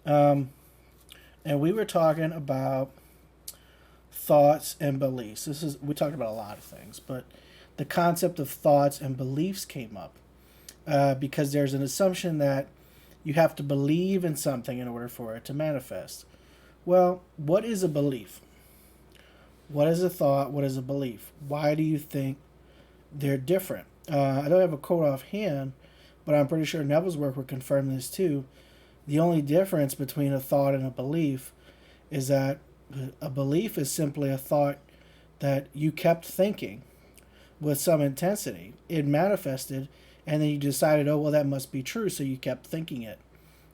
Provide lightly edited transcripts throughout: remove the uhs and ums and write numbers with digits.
Um, and we were talking about thoughts and beliefs. We talked about a lot of things, but the concept of thoughts and beliefs came up because there's an assumption that you have to believe in something in order for it to manifest. Well, what is a belief? What is a thought? What is a belief? Why do you think they're different? I don't have a quote offhand, but I'm pretty sure Neville's work would confirm this too. The only difference between a thought and a belief is that a belief is simply a thought that you kept thinking with some intensity. It manifested, and then you decided, oh, well, that must be true, so you kept thinking it.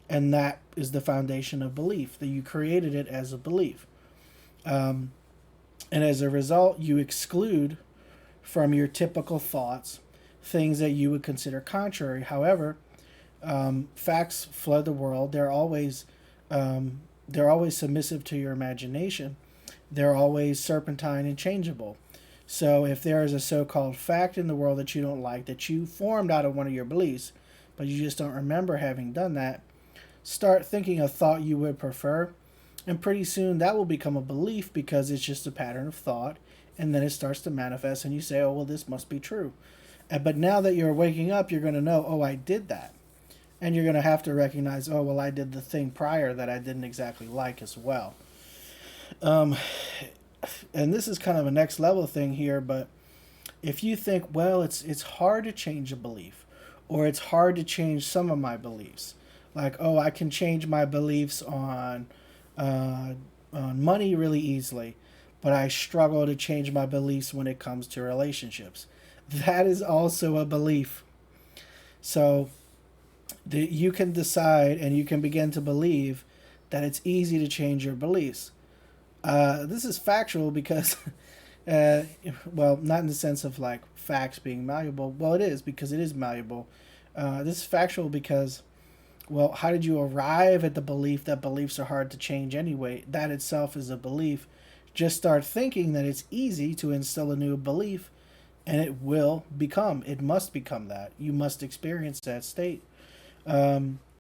And that is the foundation of belief, that you created it as a belief. Um, and as a result, you exclude from your typical thoughts things that you would consider contrary. However, facts flood the world. They're always submissive to your imagination. They're always serpentine and changeable. So if there is a so-called fact in the world that you don't like, that you formed out of one of your beliefs, but you just don't remember having done that, start thinking a thought you would prefer, and pretty soon that will become a belief because it's just a pattern of thought, and then it starts to manifest, and you say, oh, well, this must be true. But now that you're waking up, you're going to know, oh, I did that. And you're going to have to recognize, oh, well, I did the thing prior that I didn't exactly like as well. Um, and this is kind of a next level thing here, but if you think, well, it's hard to change a belief, or it's hard to change some of my beliefs, like, oh, I can change my beliefs uh, on money really easily, but I struggle to change my beliefs when it comes to relationships. That is also a belief. So you can decide and you can begin to believe that it's easy to change your beliefs. This is factual because, uh, well, not in the sense of like facts being malleable. Well, it is because it is malleable. This is factual because, well, how did you arrive at the belief that beliefs are hard to change anyway? That itself is a belief. Just start thinking that it's easy to instill a new belief, and it must become that. You must experience that state.